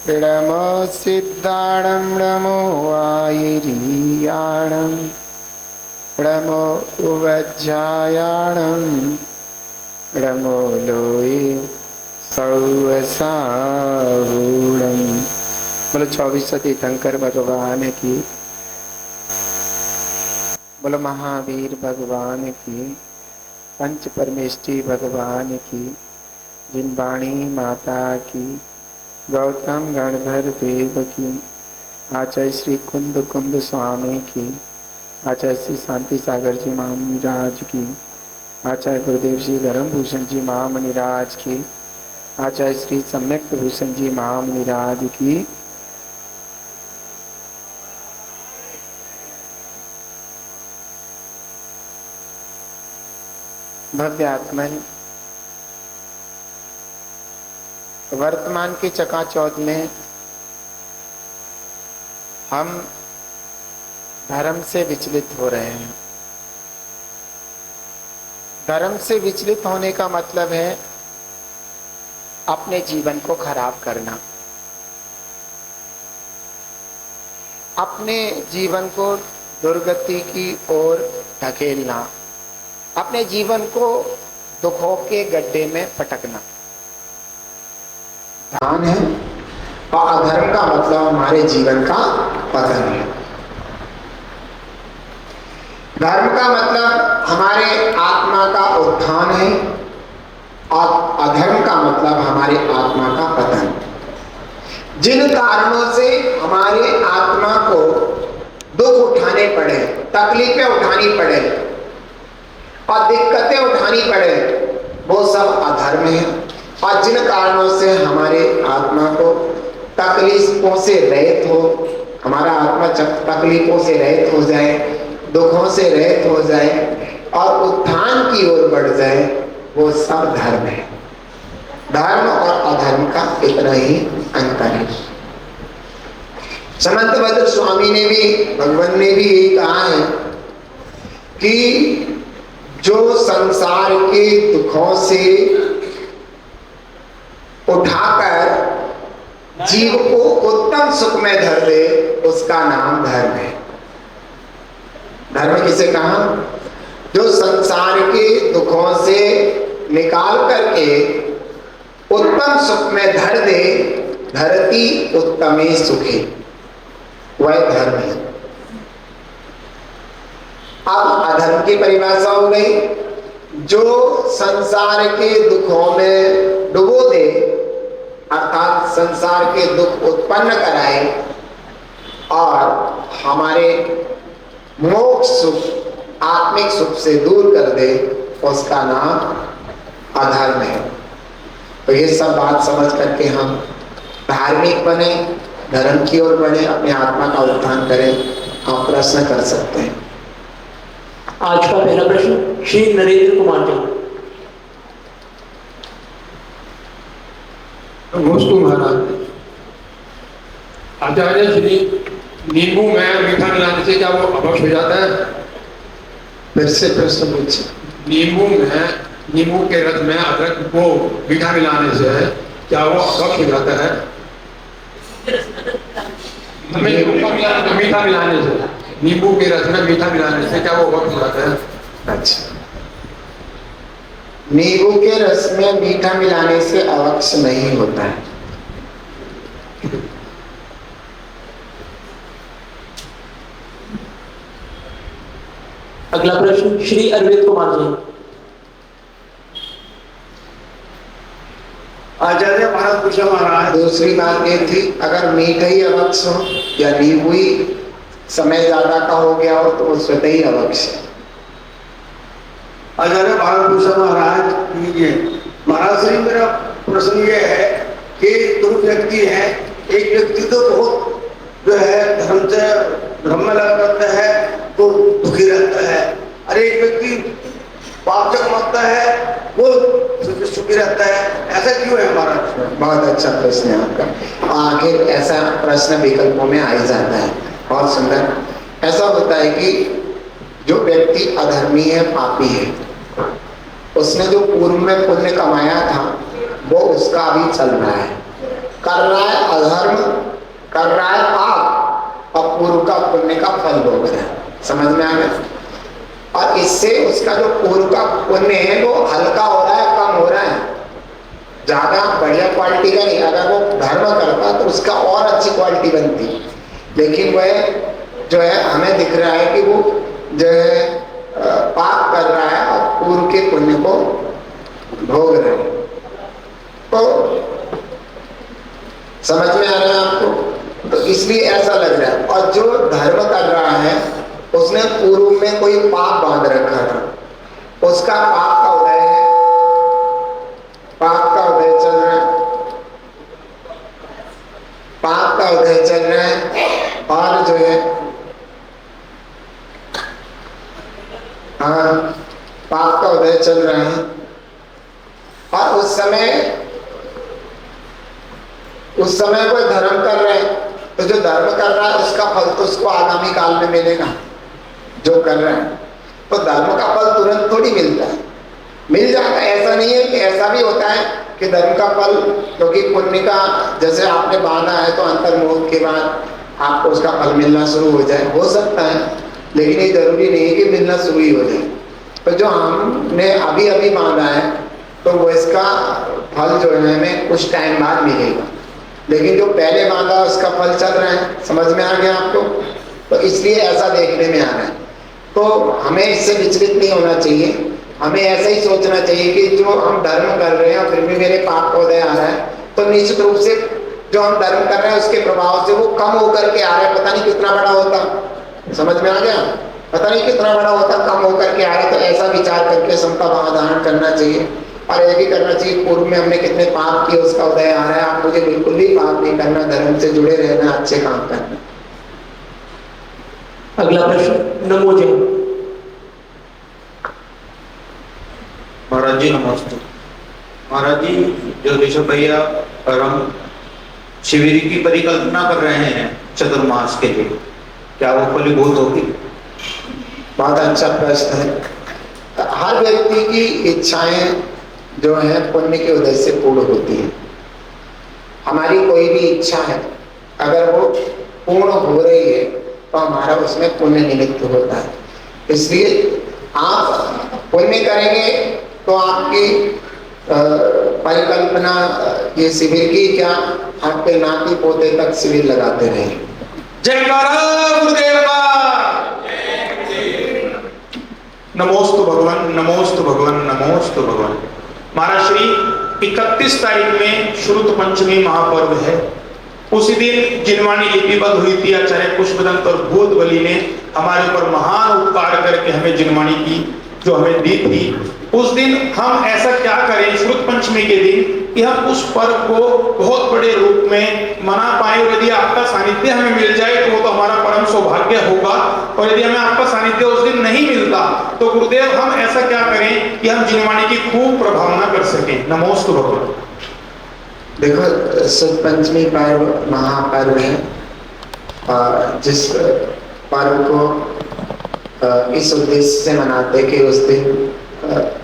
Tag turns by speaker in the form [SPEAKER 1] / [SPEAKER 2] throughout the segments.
[SPEAKER 1] नमो सिद्धाणं नमो आयिरीयाणं नमो उवज्जायाणं नमो लोये सौवसावूणं। बोलो 24 तीर्थंकर भगवान की, बोलो महावीर भगवान की, पंच परमेष्टि भगवान की, जिनवाणी माता की, गौतम गणधर देव की, आचार्य श्री कुंद कुंद स्वामी की, आचार्य श्री शांति सागर जी महामुनिराज की, आचार्य गुरुदेव श्री धर्म भूषण जी महामुनिराज की, आचार्य श्री सम्यक भूषण जी महामुनिराज की, भव्य आत्मन वर्तमान के चकाचौंध में हम धर्म से विचलित हो रहे हैं। धर्म से विचलित होने का मतलब है अपने जीवन को खराब करना, अपने जीवन को दुर्गति की ओर धकेलना, अपने जीवन को दुखों के गड्ढे में पटकना।
[SPEAKER 2] ध्यान है और अधर्म का मतलब हमारे जीवन का पतन है। धर्म का मतलब हमारे आत्मा का उत्थान है और अधर्म का मतलब हमारे आत्मा का पतन। जिन कारणों से हमारे आत्मा को दुख उठाने पड़े, तकलीफें उठानी पड़े और दिक्कतें उठानी पड़े, वो सब अधर्म है। और जिन कारणों से हमारे आत्मा को तकलीफों से रहित हो, हमारा आत्मा तकलीफों से रहित हो जाए, दुखों से रहित हो जाए और उत्थान की ओर बढ़ जाए, वो सब धर्म है। धर्म और अधर्म का इतना ही अंतर है। समंत भद्र स्वामी ने भी, भगवान ने भी यही कहा है कि जो संसार के दुखों से उठाकर जीव को उत्तम सुख में धर दे, उसका नाम धर्म है। धर्म किसे कहा? जो संसार के दुखों से निकाल करके उत्तम सुख में धर दे, धरती उत्तमे सुखे, वह धर्म है। अब अधर्म की परिभाषा हो गई, जो संसार के दुखों में डुबो दे, अर्थात संसार के दुख उत्पन्न कराए और हमारे मोक्ष सुख, आत्मिक सुख से दूर कर दे, उसका नाम अधर्म है। तो ये सब बात समझ करके हम धार्मिक बने, धर्म की ओर बढ़े, अपने आत्मा का उत्थान करें। आप प्रश्न कर सकते हैं।
[SPEAKER 3] आज का पहला प्रश्न श्री नरेंद्र कुमार जी।
[SPEAKER 4] नमस्ते महाराज। आचार्य श्री, नींबू में मीठा मिलाने से क्या वो अभक्ष हो जाता है?
[SPEAKER 2] फिर से प्रश्न पूछिए।
[SPEAKER 4] नींबू के रस में अदरक को मीठा मिलाने से क्या वो अभक्ष हो जाता है? मीठा मिलाने से, नींबू के रस में मीठा मिलाने से क्या वो अभक्ष हो जाता है?
[SPEAKER 2] अच्छा, नींबू के रस में मीठा मिलाने से अवक्ष नहीं होता है।
[SPEAKER 3] अगला प्रश्न श्री अरविंद कुमार जी।
[SPEAKER 5] आचार्य महाराज पूछा महाराज,
[SPEAKER 2] दूसरी बात ये थी, अगर मीठा ही अवक्ष हो या नींबू ही समय ज्यादा का हो गया हो तो वो स्वतः ही अवक्ष है।
[SPEAKER 5] आचार्य महाराज पूछा महाराज, महाराज श्री, मेरा प्रश्न ये है कि दो व्यक्ति हैं, एक व्यक्ति तो बहुत जो है धर्म में लगा रहता है तो दुखी रहता है, और एक व्यक्ति पाप कमाता है वो सुखी रहता है, ऐसा क्यों है महाराज?
[SPEAKER 2] बहुत अच्छा प्रश्न है आपका। आखिर ऐसा प्रश्न विकल्पों में आ ही जाता है, बहुत सुंदर। ऐसा होता है कि जो व्यक्ति अधर्मी है, पापी है, उसने जो पूर्व में पुण्य कमाया था वो उसका अभी चल रहा है, कर रहा है अधर्म कर रहा है पाप और पूर्व का पुण्य का फल भोग रहा है। समझ में आ गया? और इससे उसका जो पूर्व का पुण्य है वो हल्का हो रहा है, कम हो रहा है, ज्यादा बढ़िया क्वालिटी का नहीं। अगर वो धर्म करता तो उसका और अच्छी क्वालिटी बनती, लेकिन वह जो है हमें दिख रहा है कि वो जो है पाप कर रहा है और पूर्व के पुण्य को भोग रहे हैं। तो समझ में आ रहा है आपको? तो इसलिए ऐसा लग रहा है। और जो धर्म कर रहा है उसने पूर्व में कोई पाप बांध रखा था, उसका पाप का उदय है, पाप का उदय चल रहा है, पाप का उदय चल रहा है। और जो है हाँ, पाप का उदय चल रहा है। और उस समय कोई धर्म कर रहे हैं, तो जो धर्म कर रहा है उसका फल तो उसको आगामी काल में मिलेगा, जो कर रहा है। तो धर्म का फल तुरंत थोड़ी मिलता है, मिल जाता है। ऐसा नहीं है कि ऐसा भी होता है कि धर्म का फल, क्योंकि पुण्य का जैसे आपने बांधा है तो अंतर्मुख के बाद आपको उसका फल मिलना शुरू हो जाए, हो सकता है, लेकिन ये जरूरी नहीं है कि मिलना शुरू ही हो जाए। तो जो हमने अभी अभी बांधा है तो वो इसका फल जो है हमें कुछ टाइम बाद मिलेगा, लेकिन जो पहले बांधा उसका फल चल रहा है। समझ में आ गया आपको? तो इसलिए ऐसा देखने में आ रहा है। तो हमें इससे विचलित नहीं होना चाहिए, हमें ऐसा ही सोचना चाहिए कि जो हम धर्म कर रहे हैं और फिर भी मेरे पाप का उदय आ रहा है, तो निश्चित रूप से जो हम धर्म कर रहे हैं उसके प्रभाव से वो कम होकर के आ रहा है। पता नहीं कितना बड़ा होता, समझ में आ गया? पता नहीं कितना बड़ा होता, कम होकर के आ रहा है। तो ऐसा विचार करके सबका समाधान करना चाहिए। और ये भी करना चाहिए पूर्व में हमने कितने पाप किए उसका उदय आ रहा है, आप मुझे बिल्कुल भी पाप नहीं करना, धर्म से जुड़े रहना, अच्छे काम करना।
[SPEAKER 3] अगला प्रश्न नमो जय।
[SPEAKER 6] महाराज जी नमस्ते। महाराज जी, जो ऋषभ भैया और हम शिविर की परिकल्पना कर रहे हैं चतुर्मास के लिए, क्या वो फलीभूत होगी?
[SPEAKER 2] बहुत अच्छा प्रश्न है। हर व्यक्ति की इच्छाएं जो है पुण्य के उदय से पूर्ण होती है। हमारी कोई भी इच्छा है अगर वो पूर्ण हो रही है तो हमारा उसमें पुण्य निमित्त होता है। इसलिए आप पुण्य करेंगे तो आपकी परिकल्पना ये शिविर की क्या, आपके नाती पोते तक शिविर लगाते रहेंगे।
[SPEAKER 6] जयकारा गुरुदेव का। नमोस्तु भगवान, नमोस्तु भगवान, नमोस्तु भगवान। महाराज श्री 31 तारीख में श्रुत पंचमी महापर्व है। उसी दिन जिनवाणी लिपिबद्ध हुई थी। आचार्य पुष्पदंत और भूत बलि ने हमारे ऊपर महान उपकार करके हमें जिनवाणी की जो हमें दी थी। उस दिन हम ऐसा क्या करें श्रुत पंचमी के दिन कि हम उस पर्व को बहुत बड़े रूप में मना पाए। और यदि आपका सानिध्य हमें मिल जाए तो वो तो हमारा परम सौभाग्य होगा। और यदि हमें आपका सानिध्य उस दिन नहीं मिलता तो गुरुदेव हम ऐसा क्या करें कि हम जिनवाणी की खूब प्रभावना कर सकें। नमोस्तु भगवान।
[SPEAKER 2] देखो, शुद्ध पंचमी पर्व महापर्व है, जिस पर्व को इस उद्देश्य से मनाते कि उस दिन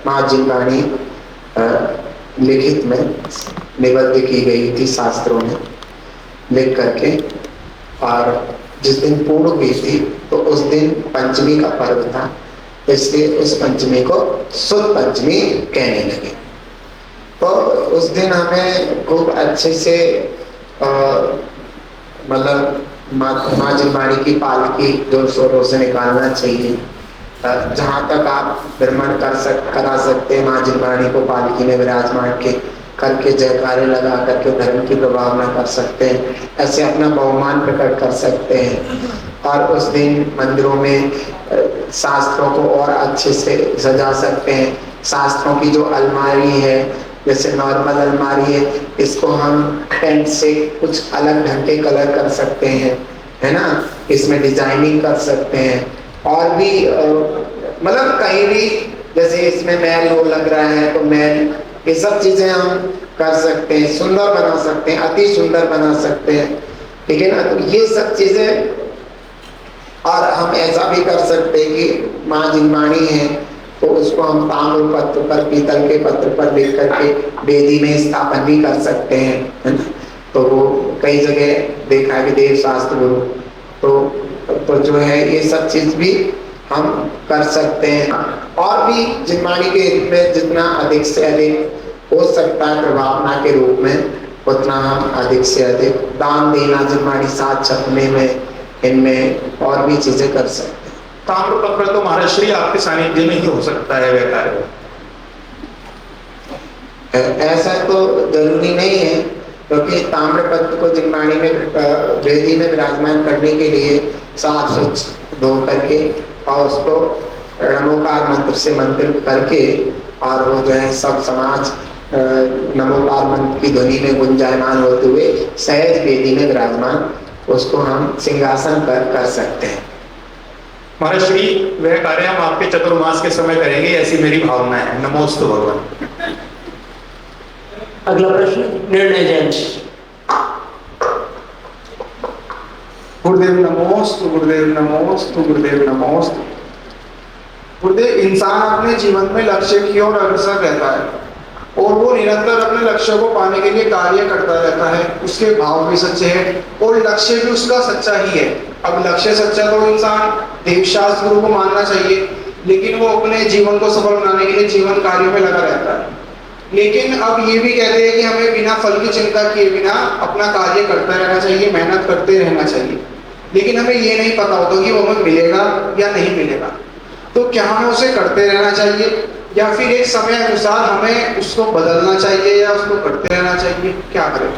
[SPEAKER 2] माँ जिनवाणी लिखित में निबद्ध की गई थी शास्त्रों में लिख करके, और जिस दिन पूर्ण हुई थी तो उस दिन पंचमी का पर्व था, इसलिए उस पंचमी को शुद्ध पंचमी कहने लगे। तो उस दिन हमें खूब अच्छे से मतलब माँ जिनवाणी की पालकी जोर शोरों से निकालना चाहिए। जहाँ तक आप भ्रमण करा सकते हैं, माँ जिनवाणी को पालकी में विराजमान करके जयकारे लगा करके धर्म की प्रभावना कर सकते हैं। ऐसे अपना बहुमान प्रकट कर सकते हैं। और उस दिन मंदिरों में शास्त्रों को और अच्छे से सजा सकते हैं। शास्त्रों की जो अलमारी है, जैसे नॉर्मल अलमारी है, इसको हम पेंट से कुछ अलग ढंग के कलर कर सकते हैं, है ना। इसमें डिजाइनिंग कर सकते हैं। और भी मतलब कहीं भी जैसे इसमें मैल हो लग रहा है तो मैल, ये सब चीजें हम कर सकते हैं, सुंदर बना सकते हैं, अति सुंदर बना सकते हैं, ठीक है ना। तो ये सब चीजें, और हम ऐसा भी कर सकते हैं कि माँ जिनवाणी है तो उसको हम ताम्र पत्र पर, पीतल के पत्र पर लिख करके वेदी में स्थापन भी कर सकते हैं, है ना। तो वो कई जगह देखा है कि देव शास्त्र गुरु तो जो है ये सब चीज भी हम कर सकते हैं। और भी जिनवाणी के हित में जितना अधिक से अधिक हो सकता है प्रभावना के रूप में, उतना हम अधिक से अधिक दान देना, जिनवाणी साथ छपने में, इनमें और भी चीजें कर सकते हैं।
[SPEAKER 6] ताम्रपत्र तो महाराज श्री आपके सानिध्य में ही हो सकता है वह कार्य?
[SPEAKER 2] ऐसा तो जरूरी नहीं है, क्योंकि ताम्रपत्र को जिनवाणी में वेदी में विराजमान करने के लिए साफ स्वच्छ धो करके और उसको नमोकार मंत्र से मंत्रित करके और वो जो है सब समाज नमोकार मंत्र की ध्वनि में गुंजायमान होते हुए सहज वेदी में विराजमान उसको हम सिंहासन पर कर सकते हैं।
[SPEAKER 6] महाराज श्री वह कार्य हम आपके चतुर्मास के समय करेंगे, ऐसी मेरी भावना है। नमोस्तु भगवान।
[SPEAKER 3] अगला प्रश्न निर्णय जैन।
[SPEAKER 7] गुरुदेव नमोस्तु, गुरुदेव नमोस्तु, गुरुदेव नमोस्तु। गुरुदेव, इंसान अपने जीवन में लक्ष्य की ओर अग्रसर रहता है और वो निरंतर अपने लक्ष्य को पाने के लिए कार्य करता रहता है। उसके भाव भी सच्चे हैं और लक्ष्य भी उसका सच्चा ही है। अब लक्ष्य सच्चा तो इंसान देवशास्त्र गुरु को मानना चाहिए, लेकिन वो अपने जीवन को सफल बनाने के लिए जीवन कार्य में लगा रहता है। लेकिन अब ये भी कहते हैं कि हमें बिना फल की चिंता किए बिना अपना कार्य करता रहना चाहिए, मेहनत करते रहना चाहिए। लेकिन हमें ये नहीं पता होता कि वो हमें मिलेगा या नहीं मिलेगा, तो क्या हमें उसे करते रहना चाहिए या फिर एक समय अनुसार हमें उसको बदलना चाहिए या उसको करते रहना चाहिए, क्या करें?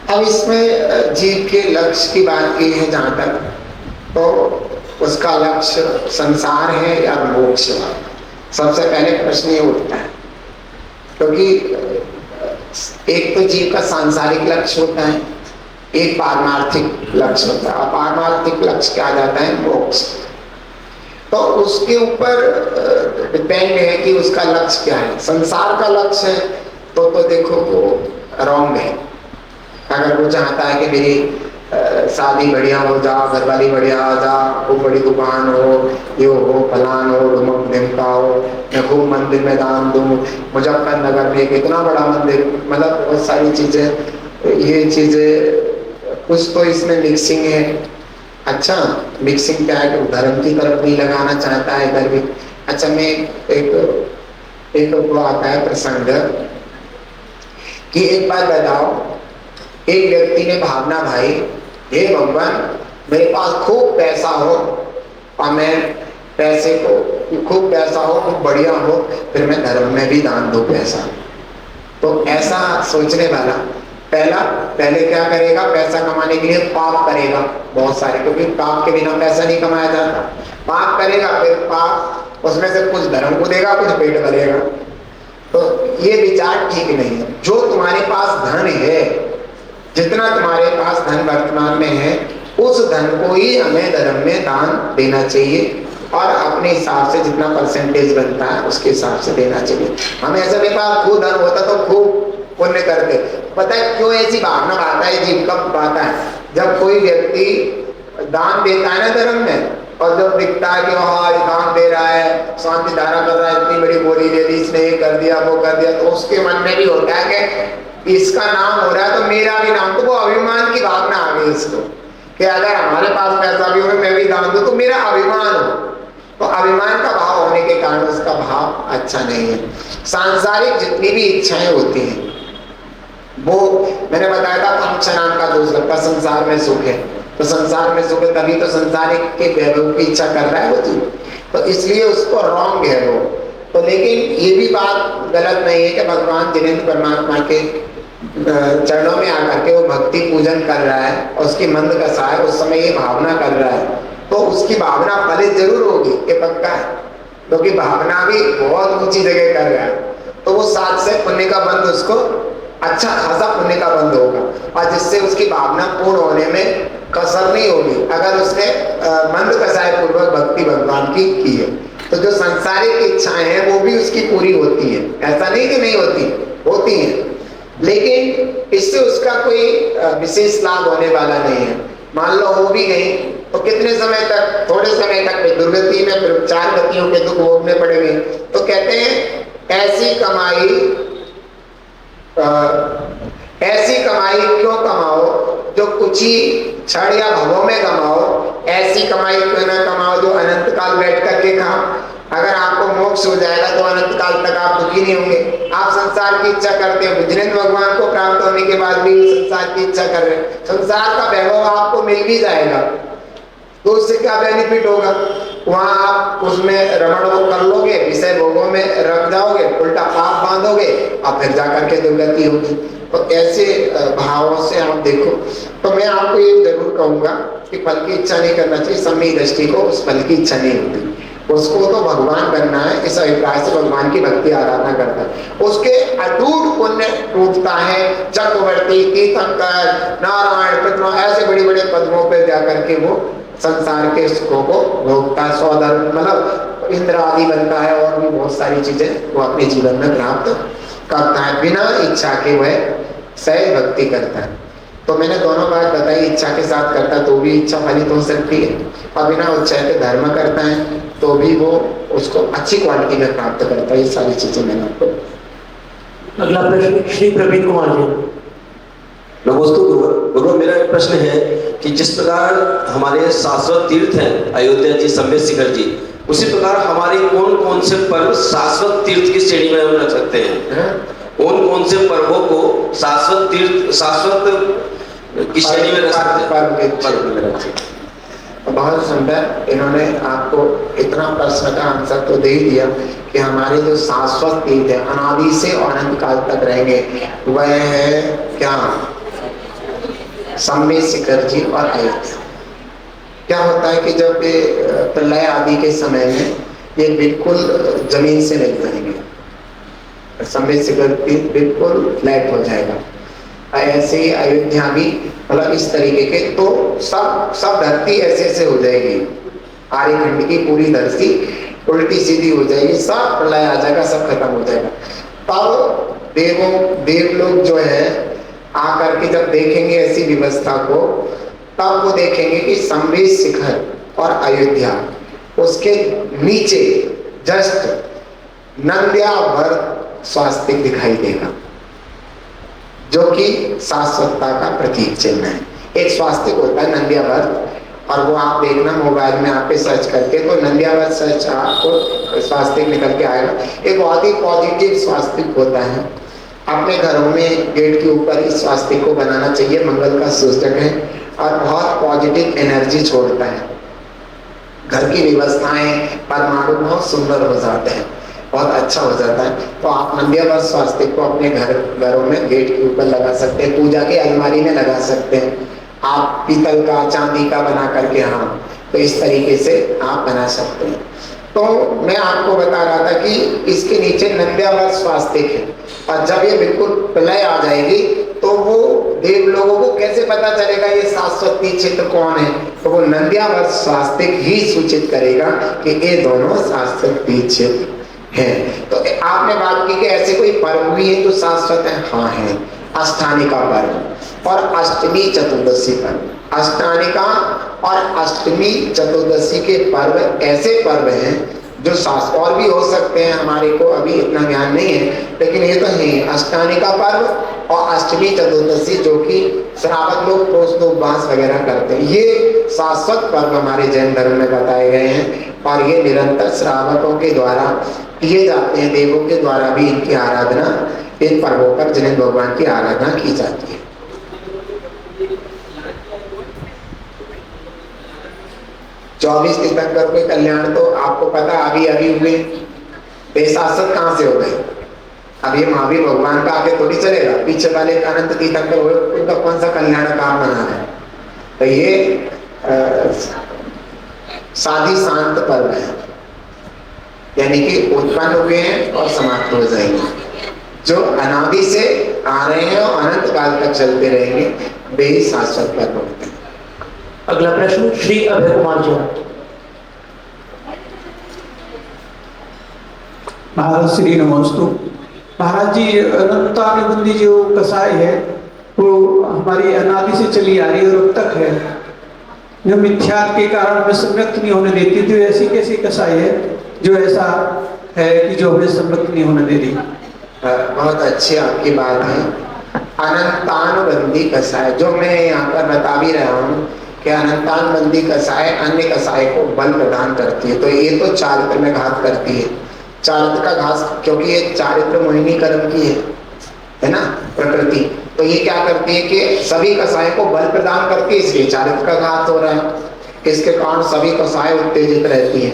[SPEAKER 2] अब इसमें जीव के लक्ष्य की बात की है जहाँ तक, तो उसका लक्ष्य संसार है या मोक्ष? सबसे पहले प्रश्न ये उठता है, क्योंकि एक तो जीव का सांसारिक लक्ष्य होता है, एक पारमार्थिक लक्ष्य होता है। और पारमार्थिक लक्ष्य क्या जाता है? मोक्ष। तो उसके ऊपर डिपेंड है कि उसका लक्ष्य क्या है। संसार का लक्ष्य है तो देखो वो रॉन्ग है। अगर वो चाहता है कि मेरी शादी बढ़िया हो जा, घरवाली बढ़िया आ जा, खूब बड़ी दुकान हो, ये हो, फलान हो, ढुमक ढिमका हो, मैं खूब मंदिर में दान दूं, मुजफ्फरनगर में एक इतना बड़ा मंदिर, मतलब बहुत सारी चीजें, ये चीजें कुछ तो इसमें मिक्सिंग है। अच्छा, मिक्सिंग क्या है कि धर्म की तरफ भी लगाना चाहता है इधर भी। अच्छा, मैं एक वो आता है प्रसंग कि एक बार बताओ, एक व्यक्ति ने भावना भाई, हे भगवान मेरे पास खूब पैसा हो और मैं पैसे को खूब पैसा हो, खूब बढ़िया हो, फिर मैं धर्म में भी दान दूं पैसा। तो ऐसा सोचने वाला पहले क्या करेगा? पैसा कमाने के लिए पाप करेगा बहुत सारे, क्योंकि पाप के बिना पैसा नहीं कमाया जाता। पाप करेगा, फिर पाप उसमें से कुछ धर्म को देगा, कुछ पेट भरेगा। तो ये विचार ठीक नहीं है। जो तुम्हारे पास धन है, जितना तुम्हारे पास धन वर्तमान में है, उस धन को ही हमें धर्म में दान देना चाहिए और अपने हिसाब से जितना परसेंटेज बनता है उसके हिसाब से देना चाहिए। हमें ऐसा नहीं पता खूब धन होता तो खूब पुण्य करते। पता है क्यों ऐसी भावना आता है? जीव कब आता है? जब कोई व्यक्ति दान देता है ना धर्म में, और जब दिखता है कि हाँ ये दान दे रहा है, शांति धारा कर रहा है, इतनी बड़ी बोली दे दी, इसने ये कर दिया वो कर दिया, तो उसके मन में भी होता है कि इसका नाम हो रहा है तो मेरा भी नाम। तो वो अभिमान की भावना आ गई इसको कि अगर हमारे पास पैसा भी हो, मैं भी दान दूं तो मेरा अभिमान हो। तो अभिमान का भाव होने के कारण उसका भाव अच्छा नहीं है। सांसारिक जितनी भी इच्छाएं होती हैं, वो मैंने बताया था पंच नाम का दोष लगता, संसार में सुख है तो संसार में सुख है, तभी तो संसारिक के वैभव की इच्छा कर रहा है वो जीव, तो इसलिए उसको रॉन्ग है वो। तो लेकिन ये भी बात गलत नहीं है कि भगवान जिनेंद्र परमात्मा के चरणों में आकर के वो भक्ति पूजन कर रहा है और उसकी मंद कसा है, उस समय ये भावना कर रहा है, तो उसकी भावना फलित जरूर होगी, ये पक्का है, क्योंकि भावना भी बहुत ऊंची जगह कर रहा है। तो वो साथ से पुण्य का बंध उसको अच्छा खासा पुण्य का बंध होगा, और जिससे उसकी भावना पूर्ण होने में कसर नहीं होगी अगर उसने मंद कसाय पूर्वक भक्ति भगवान की है। तो जो सांसारिक इच्छाएं हैं वो भी उसकी पूरी होती है, ऐसा नहीं कि नहीं होती हैं, लेकिन इससे उसका कोई विशेष लाभ होने वाला नहीं है। मान लो हो भी गई तो कितने समय तक? थोड़े समय तक दुर्गति में, फिर 4 गतियों के दुख भोगने पड़ेंगे। तो कहते हैं ऐसी कमाई ऐसी कमाई क्यों कमाओ जो कुछ ही क्षण या भवों में कमाओ, ऐसी कमाई क्यों ना कमाओ जो अनंत काल बैठ करके खाओ। अगर आपको मोक्ष हो जाएगा तो अनंत काल तक आप दुखी नहीं होंगे। आप संसार की इच्छा करते हो, जिनेंद्र भगवान को प्राप्त होने के बाद भी संसार की इच्छा कर रहे हैं, संसार का वैभव आपको मिल भी जाएगा तो उससे क्या बेनिफिट होगा? वहां आप उसमें रमण भोग कर लोगे, विषय भोगों में रख जाओगे, उल्टा पाप बांधोगे और फिर जाकर के दुर्गति होगी। तो ऐसे भावों से आप देखो। तो मैं आपको ये जरूर कहूंगा कि फल की इच्छा नहीं करना चाहिए। सम्मी दृष्टि को उस फल की इच्छा नहीं होती, उसको तो भगवान बनना है, इस अभिप्राय से भगवान की भक्ति आराधना करता है। उसके अटूट पुण्य टूटता है। चक्रवर्ती, तीर्थंकर, नारायण, पद्मा, ऐसे बड़े बड़े पद्मों पर जाकर के वो संसार के सुखों को भोगता है। सौधर मतलब इंद्र आदि बनता है और भी बहुत सारी चीजें वो अपने जीवन में प्राप्त करता है। बिना इच्छा के वह सहज भक्ति करता है। तो मैंने दोनों बात बताई, इच्छा के साथ करता तो भी इच्छा फलित हो सकती है, और बिना इच्छा के धर्म करता है तो भी वो उसको अच्छी क्वालिटी में प्राप्त करता है। ये सारी चीजें मैंने आपको।
[SPEAKER 3] अगला प्रश्न श्री प्रवीण कुमार जी।
[SPEAKER 8] नमस्ते गुरु, मेरा एक प्रश्न है कि जिस प्रकार हमारे शाश्वत तीर्थ हैं अयोध्या जी, सम्मेद शिखर जी, उसी प्रकार हमारे कौन कौन से पर्व शाश्वत तीर्थ की श्रेणी में हम रख सकते हैं? कौन कौन से पर्वों को शाश्वत तीर्थ, शाश्वत की श्रेणी में रख सकते हैं?
[SPEAKER 2] बहुत सुंदर, इन्होंने आपको इतना प्रश्न का आंसर तो दे दिया कि हमारे जो शाश्वत तीर्थ है, अनादि से और अनंत काल तक रहेंगे, वह है क्या? सम्मेद शिखर जी और अयोध्या। क्या होता है कि जब प्रलय आदि के समय में ये बिल्कुल जमीन से मिल जाएंगे, सम्मेद शिखर बिल्कुल फ्लैट हो जाएगा। ऐसे ही अयोध्या भी मतलब इस तरीके के, तो सब धरती ऐसे ऐसे हो जाएगी, आर्यखंड की पूरी धरती उल्टी सीधी हो जाएगी, सब प्रलय आ जाएगा, सब खत्म हो जाएगा। तब देव लोग जो है आकर के जब देखेंगे ऐसी व्यवस्था को, तब वो देखेंगे कि सम्मेद शिखर और अयोध्या, उसके नीचे जस्ट नंद्यावर स्वास्तिक दिखाई देगा, जो कि शाश्वतता का प्रतीक चिन्ह है। एक स्वास्तिक होता है नंद्यावर, और वो आप देखना मोबाइल में आप पे सर्च करके, तो नंद्यावर सर्च आपको स्वास्तिक निकल के आएगा। एक बहुत ही पॉजिटिव स्वास्तिक होता है। अपने घरों में गेट के ऊपर इस स्वास्तिक को बनाना चाहिए, मंगल का सूचक है और बहुत पॉजिटिव एनर्जी छोड़ता है। घर की व्यवस्थाएं, परमाणु बहुत सुंदर हो जाते हैं, बहुत अच्छा हो जाता है। तो आप नंद्यावर स्वास्तिक को अपने घरों में गेट के ऊपर लगा सकते हैं, पूजा की अलमारी में लगा सकते हैं। आप पीतल का, चांदी का बना करके, हाँ, तो इस तरीके से आप बना सकते हैं। तो मैं आपको बता रहा था कि इसके नीचे नंद्यावर स्वास्तिक है, और जब ये बिल्कुल प्रलय आ जाएगी तो वो देव लोगों को कैसे पता चलेगा ये शाश्वत क्षेत्र कौन है? तो वो नंद्यावर स्वास्तिक ही सूचित करेगा कि ये दोनों शाश्वत क्षेत्र है। तो आपने बात की कि ऐसे कोई पर्व भी है जो शाश्वत है? हाँ है, अष्टानिका पर्व और अष्टमी चतुर्दशी पर्व। अष्टानिका और अष्टमी चतुर्दशी के पर्व ऐसे पर्व हैं जो शाश्वत, और भी हो सकते हैं, हमारे को अभी इतना ज्ञान नहीं है, लेकिन ये तो है अष्टानिका पर्व और अष्टमी चतुर्दशी, जो कि श्रावक लोग उपवास वगैरह करते हैं। ये शाश्वत पर्व हमारे जैन धर्म में बताए गए हैं, और ये निरंतर श्रावकों के द्वारा किए जाते हैं। देवों के द्वारा भी इनकी आराधना, इन पर्वों पर जिनेंद्र भगवान की आराधना की जाती है। 24 तीर्थंकर के कल्याण तो आपको पता अभी हुए, शाश्वत कहाँ से हो गए? अब ये महावीर भगवान का आगे थोड़ी चलेगा, पीछे वाले अनंत तीर्थंकर हुए, उनका कौन सा कल्याण काम बना है? तो ये साधी शांत पर्व है, यानी कि उत्पन्न हुए हैं और समाप्त हो जाएंगे, जो अनादि से आ रहे हैं और अनंत काल तक चलते रहेंगे, वे ही शाश्वत पर्व होते हैं।
[SPEAKER 3] अगला प्रश्न श्री अभय कुमार जी।
[SPEAKER 9] महाराज श्री नमस्तु। महाराज जी, अनंतानुबंधी जो कसाई है वो हमारी अनादि से चली आ रही है और अब तक है, जो मिथ्या के कारण हमें सम्यक्त नहीं होने देती थी। ऐसी कैसी कसाई है जो ऐसा है कि जो हमें सम्यक्त नहीं होने दे रही?
[SPEAKER 2] बहुत अच्छी आपकी बात है। अनंतानुबंधी कसाय, जो मैं यहाँ पर बता भी रहा हूँ कि अनंतानुबंधी कसाय अन्य कसाय को बल प्रदान करती है। तो ये तो चारित्र में घात करती है, चारित्र का घात, क्योंकि ये चारित्र मोहिनी कर्म की है ना प्रकृति। तो ये क्या करती है कि सभी कसाय को बल प्रदान करती है, इसलिए चारित्र का घात हो रहा है। इसके कारण सभी कसाय उत्तेजित रहती है।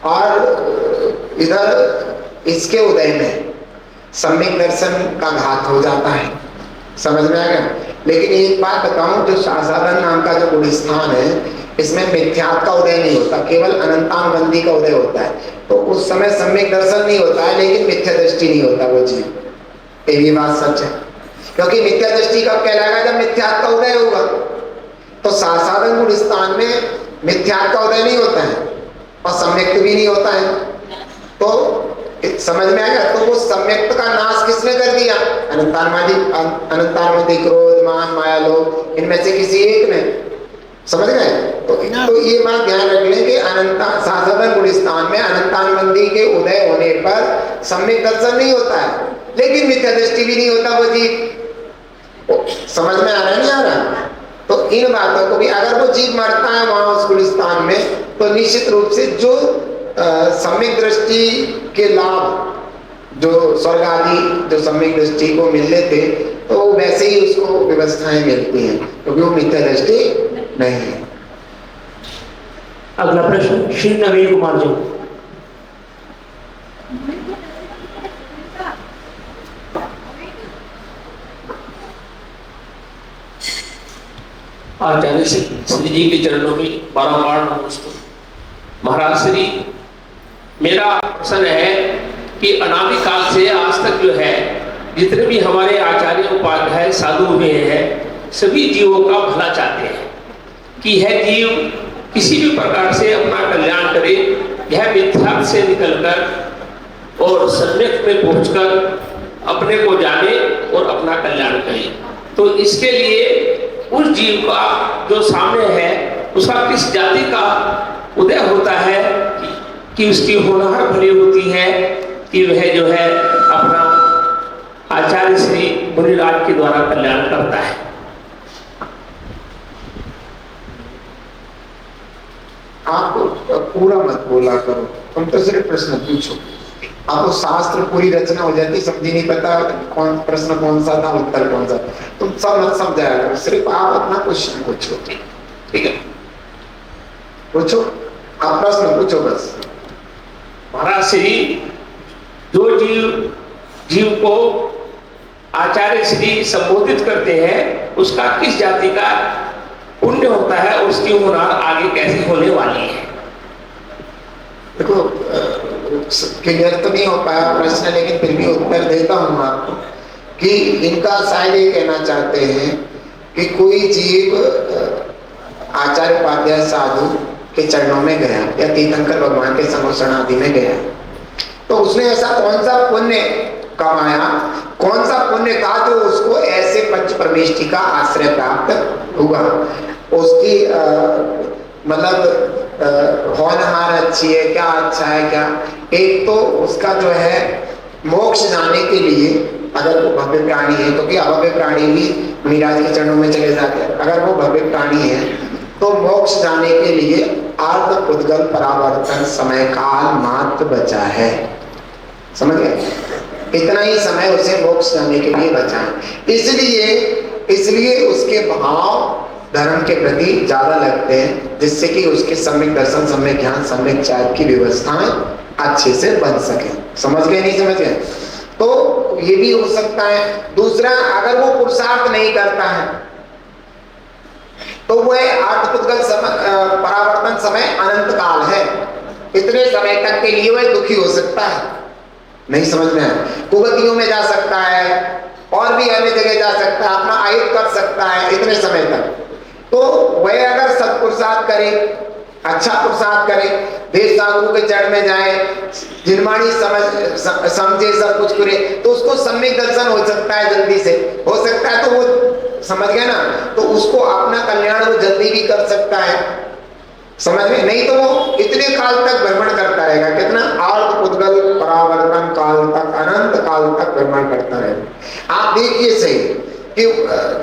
[SPEAKER 2] और इधर इसके उदय में सम्यक दर्शन का घात हो जाता है। समझ में आ गया? लेकिन एक बात बताऊं, जो साधारण नाम का जो गुण स्थान है, इसमें मिथ्यात्व का उदय नहीं होता, केवल अनंतानुबंधी का उदय होता है। तो उस समय सम्यक दर्शन नहीं होता है, लेकिन मिथ्या दृष्टि नहीं होता वो जीव। ये बात सच है, क्योंकि मिथ्या दृष्टि कब कहलाएगा? जब मिथ्यात्व का उदय होगा। तो साधारण गुण स्थान में मिथ्यात्व का उदय नहीं होता है और सम्यक्त भी नहीं होता है। तो समझ में आ गया? तो वो सम्यक्त का नाश किसने कर दिया? अनंतानुबंधी क्रोध, मान, माया, लोभ, इनमें से किसी एक ने। समझ गए? तो ये बात ध्यान रख लें कि साधारण गुण स्थान में अनंतानुबंधी के उदय होने पर सम्यक दर्शन नहीं होता है, लेकिन मिथ्या दृष्टि भी नहीं होता वो जीव। समझ में आ रहा है नहीं आ रहा? तो इन बातों को भी, अगर वो जीव मरता है वहां उस गुण स्थान में, तो निश्चित रूप से जो सम्यक दृष्टि के लाभ जो स्वर्ग आदि जो सम्यक दृष्टि को मिलने थे, तो वैसे ही उसको व्यवस्थाएं मिलती हैं, क्योंकि वो मिथ्या दृष्टि नहीं है।
[SPEAKER 3] अगला प्रश्न श्री नवीन कुमार जी।
[SPEAKER 10] आचार्य श्री जी के चरणों में बारंबार नमस्ते। महाराज श्री, मेरा प्रश्न है कि अनादिकाल से आज तक जो है जितने भी हमारे आचार्य उपाध्याय साधु हुए हैं, सभी जीवों का भला चाहते हैं कि यह जीव किसी भी प्रकार से अपना कल्याण करे, यह मिथ्या से निकलकर और सम्यक में पहुंचकर अपने को जाने और अपना कल्याण करे। तो इसके लिए उस जीव का जो सामने है उसका किस जाति का उदय होता है कि उसकी होनहार भली होती है कि वह जो है अपना आचार्य श्री मुनिराज के द्वारा कल्याण करता है।
[SPEAKER 2] आप पूरा मत बोला करो, तुम तो सिर्फ प्रश्न पूछो। आपको शास्त्र पूरी रचना हो जाती, समझी नहीं पता कौन प्रश्न कौन सा था, उत्तर कौन सा, तुम सब मत समझाया करो, सिर्फ आप अपना क्वेश्चन पूछो। ठीक है, पूछो, आप प्रश्न पूछो बस।
[SPEAKER 10] महाराज श्री, जो जीव को आचार्य श्री संबोधित करते हैं, उसका किस जाति का पुण्य होता है, उसकी होनहार आगे कैसे होने वाली है?
[SPEAKER 2] देखो, क्लियर तो नहीं हो पाया प्रश्न, लेकिन फिर भी उत्तर देता हूं आपको कि इनका शायद ये कहना चाहते हैं कि कोई जीव आचार्य उपाध्याय साधु के चरणों में गया या तीर्थंकर भगवान के समोषण आदि में गया, तो उसने ऐसा कौन सा पुण्य कमाया, कौन सा पुण्य था जो उसको ऐसे पंच परमेष्टि का आश्रय प्राप्त हुआ। उसकी मतलब होनहार अच्छी है क्या, अच्छा है क्या? एक तो उसका जो है मोक्ष जाने के लिए, अगर वो भव्य प्राणी है, क्योंकि अभव्य प्राणी भी मुनिराज के चरणों में चले जाते हैं, अगर वो भव्य प्राणी है तो मोक्ष जाने के लिए अर्ध उद्गल परावर्तन समय काल मात्र बचा है। समझ गए? इतना ही समय उसे मोक्ष जाने के लिए बचा है। इसलिए उसके भाव धर्म के प्रति ज्यादा लगते हैं, जिससे कि उसके सम्यक दर्शन, सम्यक ज्ञान, सम्यक चार की व्यवस्थाएं अच्छे से बन सके। समझ गए नहीं समझ गए? तो ये भी हो सकता है। दूसरा, अगर वो पुरुषार्थ नहीं करता है तो वह अर्धपुद्गल परावर्तन समय अनंत काल है, इतने समय तक के लिए वह दुखी हो सकता है। नहीं समझ में आया? कुगतियों में जा सकता है और भी अन्य जगह जा सकता है, अपना आयुध कर सकता है इतने समय तक। तो वह अगर सत्पुरुषार्थ करे, अच्छा पुरुषार्थ करे, देश साधु के चरण में जाए, जिनवाणी समझे, सब कुछ करे, तो उसको सम्यक दर्शन हो सकता है, जल्दी से हो सकता है। तो वो समझ गए ना, तो उसको अपना कल्याण वो जल्दी भी कर सकता है। समझ में? नहीं तो वो इतने काल तक भ्रमण करता रहेगा, कितना? अर्ध उद्गल परावर्तन काल तक, अनंत काल तक भ्रमण करता रहेगा। आप देखिए सही, कि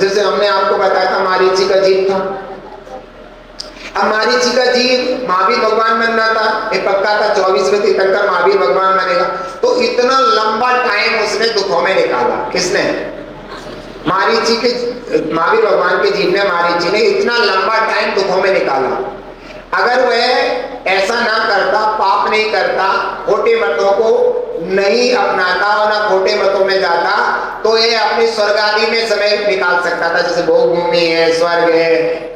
[SPEAKER 2] जैसे हमने आपको बताया था मारीची का जीव था। अब मारीची का जीव महावीर भगवान बनना था, ये पक्का था 24वें तीर्थंकर महावीर भगवान बनेगा। तो इतना लंबा टाइम उसने दुखों में निकाला। किसने? मारीची के, महावीर भगवान के जीव ने, मारीची ने इतना लंबा टाइम दुखों में निकाला। अगर वह ऐसा ना करता, पाप नहीं करता, खोटे मतों को नहीं अपनाता और ना खोटे मतों में जाता, तो ये अपनी स्वर्ग आदि में समय निकाल सकता था। जैसे भोगभूमि है, स्वर्ग है,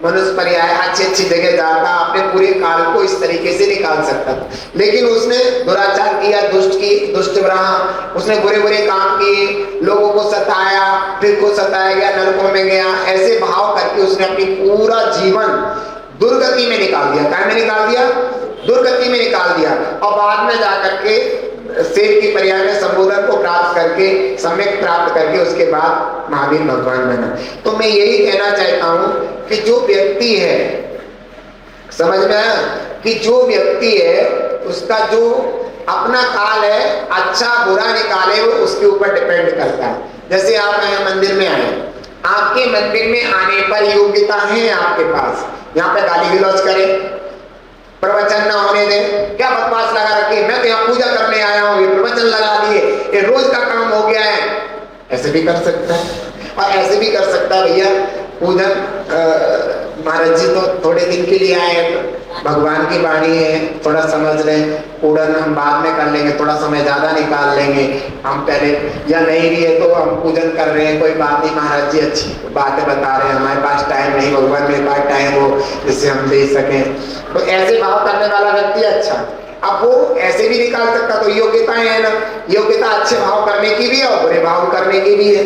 [SPEAKER 2] मनुष्य पर्याय, अच्छी अच्छी जगह जाता, अपने पूरे काल को इस तरीके से निकाल सकता था। लेकिन उसने दुराचार किया, दुष्ट रहा, उसने बुरे बुरे काम किए, लोगों को सताया, फिर को सताया गया, नरकों में गया। ऐसे भाव करके उसने अपनी पूरा जीवन दुर्गति में निकाल दिया। क्या में निकाल दिया? दुर्गति में निकाल दिया। और बाद में जाकर के सेठ की पर्याय में संबोधन को प्राप्त करके, सम्यक प्राप्त करके, उसके बाद महावीर भगवान बना। तो मैं यही कहना चाहता हूं कि जो व्यक्ति है, समझ में आया, कि जो व्यक्ति है उसका जो अपना काल है, अच्छा बुरा निकाले, वो उसके ऊपर डिपेंड करता है। जैसे आप मंदिर में आए, आपके मंदिर में आने पर योग्यता है आपके पास, यहाँ पे गाली गलौज करे, प्रवचन ना होने दे, क्या बकवास लगा रखी है, मैं तो यहाँ पूजा करने आया हूँ, ये प्रवचन लगा दिए, ये रोज का काम हो गया है, ऐसे भी कर सकता है। और ऐसे भी कर सकता है, भैया पूजन महाराज जी तो थोड़े दिन के लिए आए, भगवान की वाणी है, थोड़ा समझ लें, पूजन हम बाद में कर लेंगे, थोड़ा समय ज्यादा निकाल लेंगे हम पहले, या नहीं भी है तो हम पूजन कर रहे हैं, कोई बात नहीं, महाराज जी अच्छी बातें बता रहे हैं, हमारे पास टाइम नहीं, भगवान मेरे पास टाइम हो जिससे हम दे सकें। तो ऐसे भाव करने वाला व्यक्ति अच्छा। अब वो ऐसे भी निकाल सकता, तो योग्यताएं है ना, योग्यता अच्छे भाव करने की भी है और बुरे भाव करने की भी है।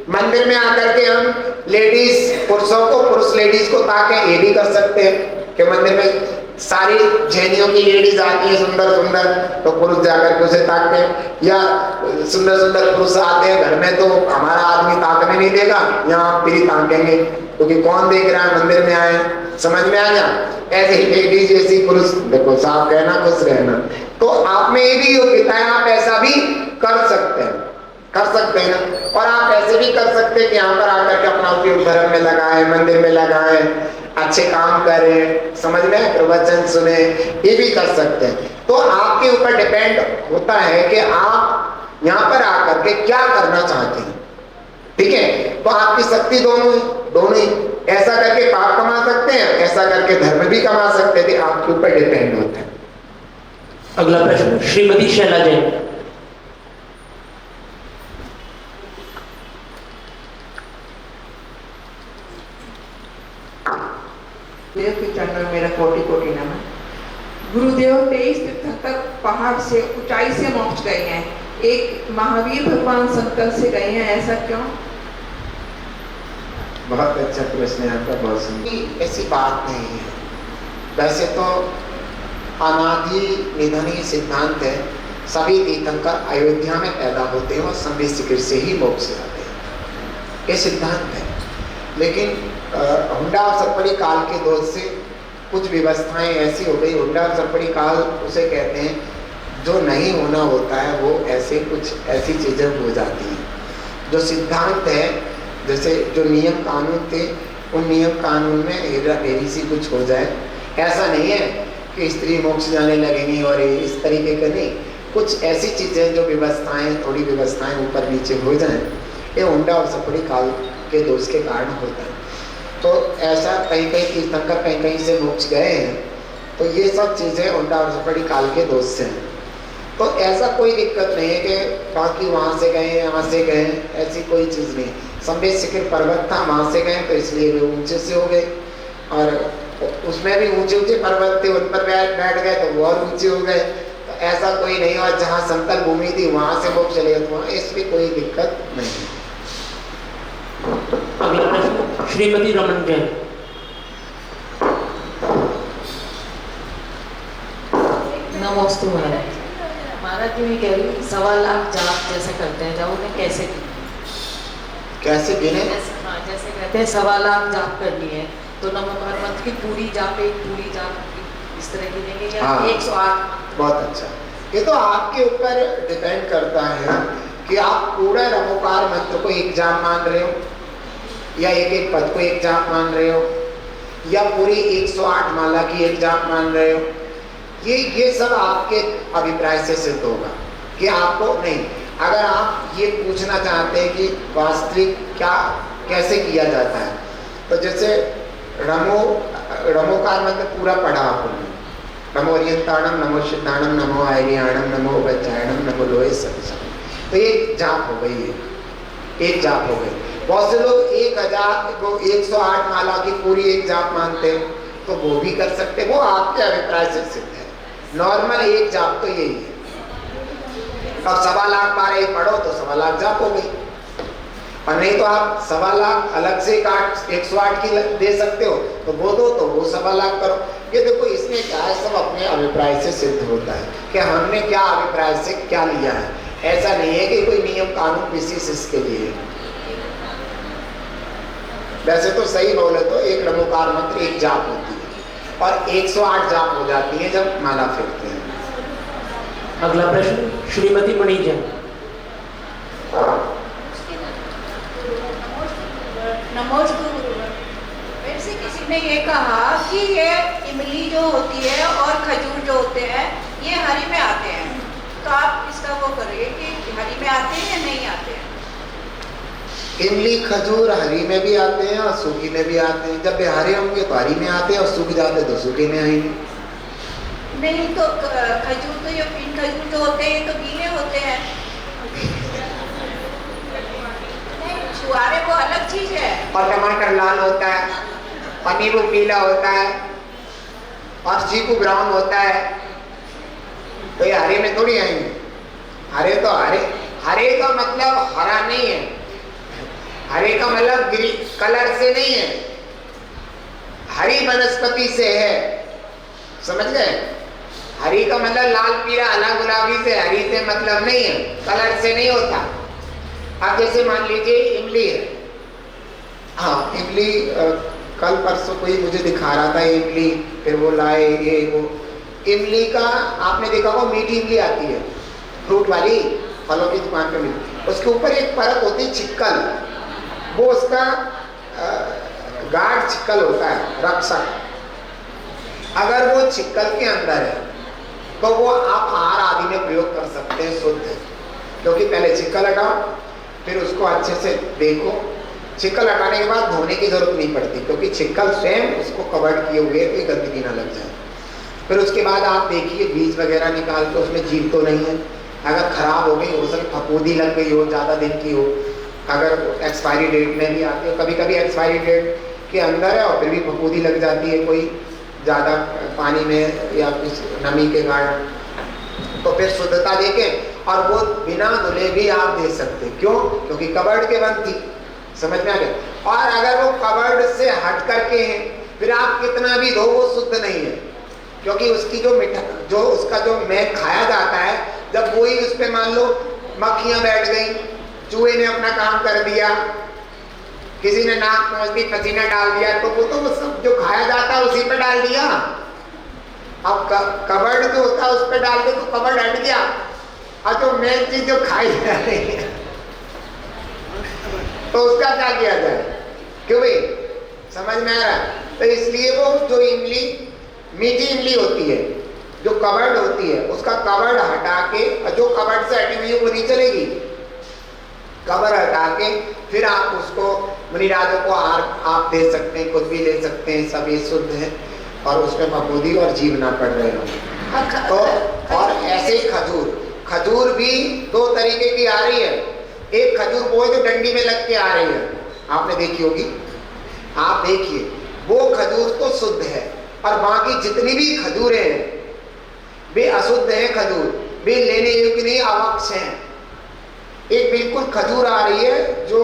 [SPEAKER 2] मंदिर में आकर के हम लेडीज पुरुषों को, पुरुष लेडीज को ताके, ये भी कर सकते हैं कि मंदिर में सारी जैनियों की लेडीज आती है सुंदर सुंदर, तो पुरुष जाकर के उसे ताकते हैं, या सुंदर सुंदर पुरुष आते हैं घर में, तो हमारा आदमी ताकने नहीं देगा, यहाँ फिर ताकेंगे, क्योंकि कौन देख रहा है, मंदिर में आए, समझ में आ गया। ऐसे ही लेडीज जैसी पुरुष, देखो साफ कहना, खुश रहना। तो आप में ये भी योग्यता है, आप ऐसा भी कर सकते हैं, कर सकते हैं ना। और आप ऐसे भी कर सकते हैं कि यहाँ पर आकर के अपना उपयोग धर्म में लगाए, मंदिर में लगाए, अच्छे काम करें, समझ में, प्रवचन सुने, ये भी कर सकते हैं। तो आपके ऊपर डिपेंड होता है कि आप यहाँ पर आकर के क्या करना चाहते हैं। ठीक है, तो आपकी शक्ति दोनों ही, ऐसा करके पाप कमा सकते हैं, ऐसा करके धर्म भी कमा सकते थे, आपके ऊपर डिपेंड होता है।
[SPEAKER 3] अगला प्रश्न श्रीमती शैला जैन।
[SPEAKER 11] देव के चरणों में मेरा कोटि कोटि नमन। गुरुदेव 23 तीर्थंकर पहाड़ से, ऊंचाई से मोक्ष गए हैं, एक महावीर भगवान समतल से गए हैं, ऐसा क्यों?
[SPEAKER 2] बहुत अच्छा प्रश्न है आपका, बहुत सुंदर। ऐसी बात नहीं है, वैसे तो अनादि निधनी सिद्धांत है, सभी तीर्थंकर अयोध्या में पैदा होते हैं और संबित शिखर से ही मोक्ष जाते हैं, ये सिद्धांत है। लेकिन हुंडा और सपड़ी काल के दोष से कुछ व्यवस्थाएं ऐसी हो गई, हुंडा और सपड़ी काल उसे कहते हैं, जो नहीं होना होता है वो ऐसे कुछ ऐसी चीजें हो जाती हैं। जो सिद्धांत है, जैसे जो नियम कानून थे, उन नियम कानून में हेरा फेरी सी कुछ हो जाए, ऐसा नहीं है कि स्त्री मोक्ष जाने लगेंगी और इस तरीके का नहीं, कुछ ऐसी चीजें जो व्यवस्थाएं, थोड़ी व्यवस्थाएं ऊपर नीचे हो जाएं, ये हुंडा और सपड़ी काल के दोष के कारण होता है। तो ऐसा कहीं कहीं तीर्थंकर कहीं कहीं से मोक्ष गए हैं, तो ये सब चीजें हुंडा और सपड़ी काल के दोष से हैं। तो ऐसा कोई दिक्कत नहीं है कि बाकी वहाँ से गए, यहाँ से गए, ऐसी कोई चीज़ नहीं। संबित शिखर पर्वत था, वहाँ से गए तो इसलिए वे ऊंचे से हो गए, और उसमें भी ऊंचे ऊंचे पर्वत थे, उन पर बैठ गए तो वो और ऊंचे हो गए। तो ऐसा कोई नहीं, और जहाँ समतल भूमि थी वहाँ से मोक्ष चले गए, वहाँ इसमें कोई दिक्कत नहीं।
[SPEAKER 3] अगला प्रश्न श्रीमती रमन जैन।
[SPEAKER 12] नमोस्तु महाराज। महाराज जी मैं कह रही हूँ 1.25 लाख जाप जैसे करते हैं, जब उन्हें कैसे
[SPEAKER 2] कैसे गिने?
[SPEAKER 12] हाँ, जैसे कहते हैं 1.25 लाख जाप करनी है, तो नमो भगवत की पूरी जाप, एक पूरी जाप इस तरह गिनेंगे या 108?
[SPEAKER 2] बहुत अच्छा, ये तो आपके ऊपर डिपेंड करता है कि आप पूरा नमोकार मंत्र को एक जाप मान रहे हो या एक एक पद को एक जाप मान रहे हो, या पूरी 108 माला की एक जाप मान रहे हो, ये सब आपके अभिप्राय से सिद्ध होगा कि आपको नहीं। अगर आप ये पूछना चाहते हैं कि वास्तविक क्या कैसे किया जाता है, तो जैसे रमोकार मतलब पूरा पढ़ा आपने, नमो अरियंताणम, नमो सिद्धाणम, नमो आयरियाणम, नमो वज्रायणम, नमो लोहे सत्संग, तो ये जाप हो गई है, एक जाप हो गई। बहुत से लोग 108 माला की पूरी एक जाप मानते हैं, तो वो भी कर सकते हैं, वो आपके अभिप्राय से सिद्ध है। नॉर्मल एक जाप तो यही है। अब 1.25 लाख बार एक पढ़ो तो 1.25 लाख जाप हो गई, और नहीं तो आप 1.25 लाख अलग से 108 की दे सकते हो, तो वो दो, तो वो 1.25 लाख करो। ये देखो इसमें क्या है, सब अपने अभिप्राय से सिद्ध होता है कि हमने क्या अभिप्राय से क्या लिया है। ऐसा नहीं है कि कोई नियम कानून विशेष इसके लिए। वैसे तो सही बोले तो एक नमोकार मंत्र एक जाप होती है, और 108 जाप हो जाती है जब माला फेरते हैं।
[SPEAKER 3] अगला प्रश्न श्रीमती मणिजन।
[SPEAKER 13] नमस्ते गुरुवर। वैसे किसी ने ये कहा कि ये इमली जो होती है और खजूर जो होते हैं ये हरी में आते हैं, तो आप इसका वो करिए कि हरी में आते हैं या नहीं आते हैं।
[SPEAKER 2] इमली खजूर हरी में भी आते हैं और सूखी में भी आते हैं। जब हरे होंगे तो हरी में आते हैं, और सूख जाते तो सूखे में आएंगे।
[SPEAKER 13] नहीं तो खजूर तो ये इन खजूर जो होते हैं तो गीले होते हैं, छुआरे वो अलग चीज है।
[SPEAKER 2] और टमाटर लाल होता है, और नींबू पीला होता है, और चीकू ब्राउन होता है, तो ये हरे में थोड़ी आएंगे। हरे तो हरे का मतलब हरा नहीं है, हरे का मतलब कलर से नहीं है, हरी वनस्पति से है, समझ गए। हरी का मतलब लाल पीला हरा गुलाबी से, हरी से मतलब नहीं है, कलर से नहीं होता। अब जैसे मान लीजिए इमली है, हाँ इमली कल परसों कोई मुझे दिखा रहा था इमली, फिर वो लाए ये वो इमली का आपने देखा होगा मीठी इमली आती है फ्रूट वाली, फलों की दुकान पे मिलती, उसके ऊपर एक परत होती है छिक्कल, वो उसका गाढ़ छिक्कल होता है रक्षक। अगर वो छिक्कल के अंदर है तो वो आप आहार आदि में प्रयोग कर सकते हैं, शुद्ध है। क्योंकि पहले छिक्कल हटाओ, फिर उसको अच्छे से देखो। छिक्कल हटाने के बाद धोने की जरूरत नहीं पड़ती, क्योंकि छिक्कल स्वयं उसको कवर किए हुए कोई गंदगी ना लग जाए। फिर उसके बाद आप देखिए बीज वगैरह निकाल के उसमें जीव तो नहीं है। अगर खराब हो गई, हो सकता फफूंदी लग गई हो, ज़्यादा दिन की हो, अगर एक्सपायरी डेट में भी आती है, कभी कभी एक्सपायरी डेट के अंदर है और फिर भी फफूंदी लग जाती है कोई ज़्यादा पानी में या कुछ नमी के कारण, तो फिर शुद्धता देखें और वो बिना धुले भी आप दे सकते। क्यों? क्योंकि कबर्ड के बंद थी, समझ में आ गया। और अगर वो कबर्ड से हट करके हैं, फिर आप कितना भी धो वो शुद्ध नहीं है, क्योंकि उसकी जो उसका जो मैल खाया जाता है, जब वही उस पर मान लो मक्खियाँ बैठ गई, चूहे ने अपना काम कर दिया, किसी ने नाक पहुँच दी, पसीना डाल दिया, तो वो सब जो खाया जाता है उसी पे डाल दिया। अब कबर्ड जो होता है उस पर डाल दे तो कबर्ड हट गया, और जो मेन चीज जो खाई जा रही है तो उसका क्या किया जाए? क्यों भाई, समझ में आ रहा है? तो इसलिए वो जो इमली मीठी इमली होती है, जो कबर्ड होती है, उसका कबर्ड हटा के, जो कबर्ड से हटी हुई है वो नहीं चलेगी, कबर हटा के फिर आप उसको मुनिराजों को आप दे सकते हैं, खुद भी ले सकते हैं, सभी शुद्ध है और उसमें फफूंदी और जीव ना पड़ रहे हो। तो और ऐसे ही खजूर भी दो तरीके की आ रही है। एक खजूर वो जो डंडी में लग के आ रही है, आपने देखी होगी, आप देखिए वो खजूर तो शुद्ध है, और बाकी जितनी भी खजूरें हैं वे अशुद्ध हैं, खजूर वे लेने योग्य नहीं, अवक्ष हैं। एक बिल्कुल खजूर आ रही है जो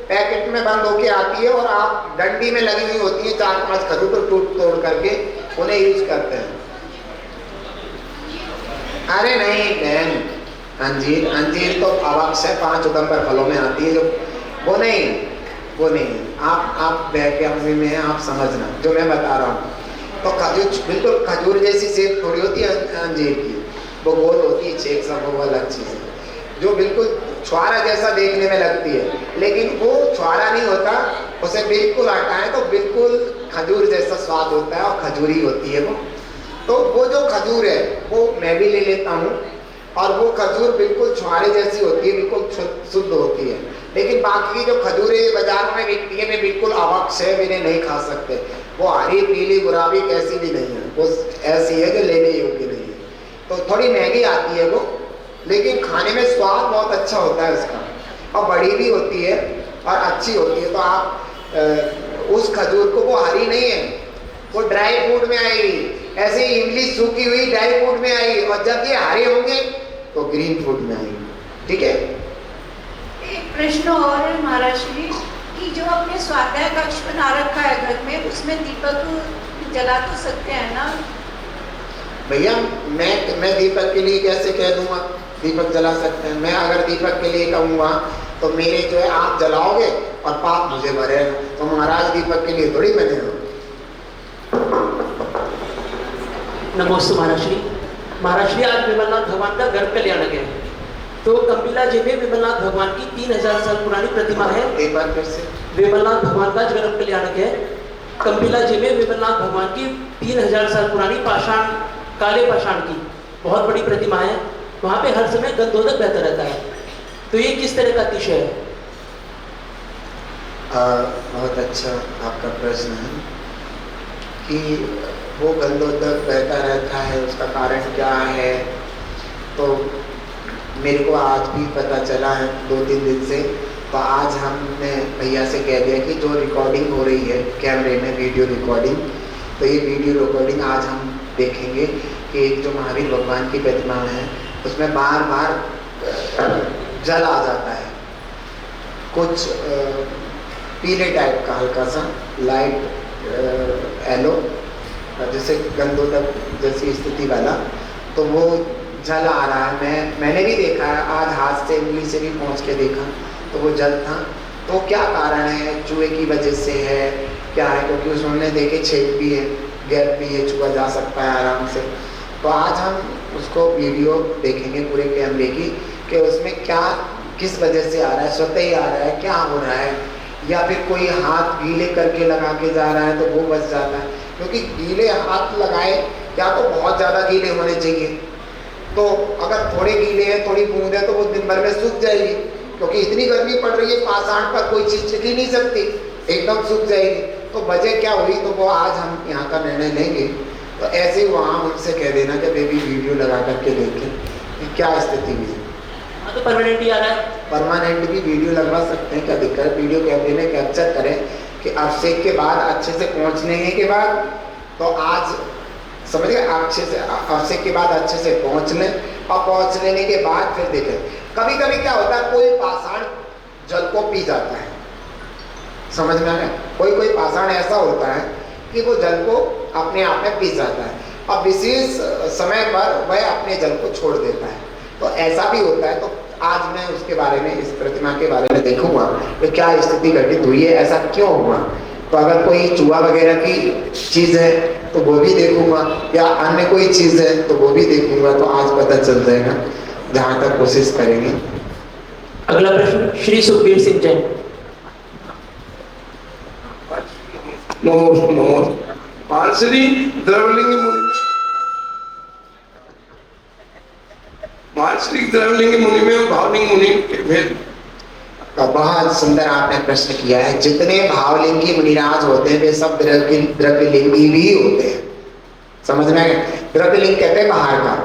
[SPEAKER 2] पैकेट में बंद होके आती है और आप डंडी में लगी हुई होती है, 4-5 खजूर को तोड़ करके उन्हें यूज करते हैं। अरे नहीं बहन, अंजीर तो अवक्ष है, 5 उदंबर फलों में आती है, जो वो नहीं। आप व्याख्यान में हैं, आप समझना जो मैं बता रहा हूँ। तो खजूर बिल्कुल खजूर जैसी सेब थोड़ी होती है अंजीर की, वो गोल होती है, छेक सब वो अलग चीज़ है, जो बिल्कुल छुआरा जैसा देखने में लगती है, लेकिन वो छुआरा नहीं होता, उसे बिल्कुल हटाएं तो बिल्कुल खजूर जैसा स्वाद होता है और खजूरी होती है वो। तो वो जो खजूर है वो मैं भी ले लेता हूँ और वो खजूर बिल्कुल छुहारे जैसी होती है, बिल्कुल शुद्ध होती है। लेकिन बाकी की जो खजूरें बाजारों में बिकती है वे बिल्कुल अवक्ष है, इन्हें नहीं खा सकते। वो हरी पीली गुलाबी कैसी भी नहीं है, वो ऐसी है कि लेने योग्य नहीं है। तो थोड़ी महंगी आती है वो, लेकिन खाने में स्वाद बहुत अच्छा होता है उसका और बड़ी भी होती है और अच्छी होती है। तो आप उस खजूर को, वो हरी नहीं है, वो ड्राई फ्रूट में आएगी। ऐसे ही इमली सूखी हुई ड्राई फ्रूट में आएगी और जब ये हरे होंगे तो ग्रीन फ्रूट में आएगी। ठीक है।
[SPEAKER 13] एक प्रश्न और है महाराज श्री कि जो अपने स्वाध्याय कक्ष बना रखा है घर में, उसमें दीपक जला तो सकते हैं ना?
[SPEAKER 2] भैया मैं दीपक के लिए कैसे कह दूंगा दीपक जला सकते हैं? मैं अगर दीपक के लिए कहूँगा तो मेरे जो है आप जलाओगे और पाप मुझे भरेगा। तो महाराज दीपक के लिए थोड़ी बने हो।
[SPEAKER 3] नमोस्तु महाराज श्री। महाराज श्री, आज विमलनाथ भगवान का गर्भ कल्याण है, तो कपिला जी में विमलनाथ भगवान की 3000 साल पुरानी प्रतिमा है।
[SPEAKER 2] एक बार फिर से।
[SPEAKER 3] विमलनाथ भगवान का गर्भ कल्याण है, कपिला जी में विमलनाथ भगवान की 3000 साल पुरानी पाषाण, काले पाषाण की बहुत बड़ी प्रतिमा है। वहाँ पे हर समय गंधोदक बहता रहता है, तो ये किस तरह का अतिशय है?
[SPEAKER 2] बहुत अच्छा आपका प्रश्न है कि वो गंधोदक बहता रहता है, उसका कारण क्या है। तो मेरे को आज भी पता चला है 2-3 दिन से। तो आज हमने भैया से कह दिया कि जो रिकॉर्डिंग हो रही है कैमरे में, वीडियो रिकॉर्डिंग, तो ये वीडियो रिकॉर्डिंग आज हम देखेंगे कि एक जो महावीर भगवान की प्रतिमा है उसमें बार बार जल आ जाता है, कुछ पीले टाइप का, हल्का सा लाइट येलो, जैसे गंधोदक जैसी स्थिति वाला। तो वो जल आ रहा है। मैंने भी देखा है, आज हाथ से उंगली से भी पहुँच के देखा तो वो जल था। तो क्या कारण है? चूहे की वजह से है क्या है? क्योंकि उसमें देखे छेद भी है, गैप भी है, चूहा जा सकता है आराम से। तो आज हम उसको वीडियो देखेंगे पूरे कैमरे की कि उसमें क्या, किस वजह से आ रहा है, स्वतः ही आ रहा है, क्या हो रहा है, या फिर कोई हाथ गीले करके लगा के जा रहा है तो वो बच जाता है। क्योंकि गीले हाथ लगाए या तो बहुत ज़्यादा गीले होने चाहिए, तो अगर थोड़े गीले हैं, थोड़ी बूंद है तो वो दिन भर में सूख जाएगी। क्योंकि इतनी गर्मी पड़ रही है, पाषाण पर कोई चीज़ टिक ही नहीं सकती, एकदम सूख जाएगी। तो वजह क्या हुई, तो वो आज हम यहाँ का निर्णय लेंगे। तो ऐसे ही वहाँ उनसे कह देना कि बेबी वीडियो लगा करके देखें कि क्या स्थिति हुई है।
[SPEAKER 3] तो परमानेंट ही आ रहा है।
[SPEAKER 2] परमानेंट भी वीडियो लगवा सकते हैं, क्या दिक्कत है? वीडियो कैमरे में कैप्चर करें कि अभिषेक के बाद अच्छे से पहुँचने के बाद, तो आज समझ गए, अच्छे से अभिषेक के बाद अच्छे से पहुँच लें और पहुँच लेने के बाद फिर देखें। कभी कभी क्या होता है, कोई पाषाण जल को पी जाता है, समझ में आया? कोई पाषाण ऐसा होता है कि वो जल को अपने आप में पी जाता है और विशेष समय पर वह अपने जल को छोड़ देता है। तो ऐसा भी होता है। तो आज मैं उसके बारे में, इस प्रतिमा के बारे में देखूंगा कि क्या स्थिति घटित हुई है, ऐसा क्यों हुआ। तो अगर कोई चूहा वगैरह की चीज़ है तो वो भी देखूंगा, या अन्य कोई चीज़ है तो वो भी देखूंगा। तो आज पता चल जाएगा, जहाँ तक कोशिश करेंगे।
[SPEAKER 3] अगला प्रश्न श्री सुखबीर सिंह जैन।
[SPEAKER 14] श्री द्रवलिंगी मुनि, श्री द्रवलिंगी मुनि में भावलिंग मुनि के भेद।
[SPEAKER 2] बहुत सुंदर आपने प्रश्न किया है। जितने भावलिंगी मुनिराज होते हैं वे सब द्रव्यलिंगी भी होते हैं, समझ में आया? द्रव्यलिंग कहते हैं बाहर का।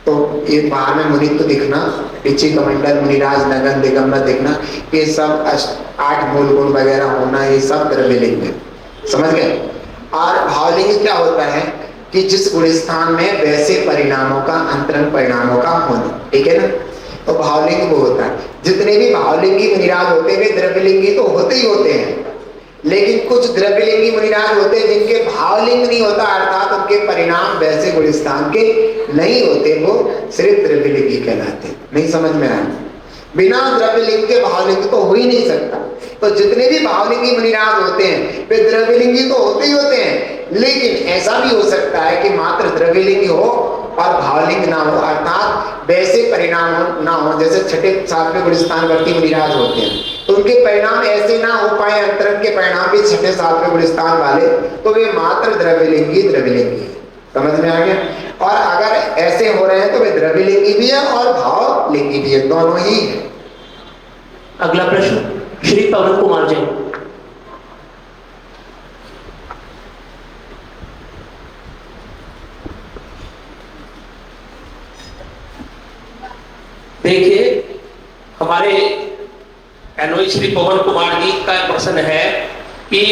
[SPEAKER 2] तो ये बाहर में मुनित्व दिखना, पिछी कमंडल मुनिराज नगन दिगंबर दिखना, ये सब 8 मूल गुण वगैरह होना, ये सब द्रव्यलिंग है, समझ गए? और भावलिंग क्या होता है कि जिस गुण स्थान में वैसे परिणामों का, अंतरंग परिणामों का होना, ठीक है ना? तो भावलिंग वो होता है। जितने भी भावलिंगी मुनिराज होते हैं वे द्रव्यलिंगी तो होते ही होते हैं, लेकिन कुछ द्रव्यलिंगी मुनिराज होते हैं जिनके भावलिंग नहीं होता, अर्थात उनके परिणाम वैसे गुण स्थान के नहीं होते, वो सिर्फ द्रव्यलिंगी कहलाते। नहीं समझ में आया? बिना द्रव्यलिंग के भावलिंग तो हो ही नहीं सकता। तो जितने भी भावलिंगी मुनिराज होते हैं वे द्रव्यलिंगी तो होते ही होते हैं, लेकिन ऐसा भी हो सकता है कि मात्र द्रव्यलिंगी हो और भावलिंग ना हो, अर्थात वैसे परिणाम ना हो, जैसे छठे 7वें गुण स्थानवर्ती मुनिराज होते हैं, तो उनके परिणाम ऐसे ना हो पाए, अंतरंग के परिणाम भी छठे सातवें गुण स्थान वाले, तो वे मात्र द्रव्यलिंगी है। समझ में आ गया? और अगर ऐसे हो रहे हैं तो वे द्रव्यलिंगी भी है और भाव लिंगी भी है, दोनों ही है।
[SPEAKER 3] अगला प्रश्न श्री पवन कुमार जैन।
[SPEAKER 10] देखिए, हमारे एनओई श्री पवन कुमार जी का प्रश्न है कि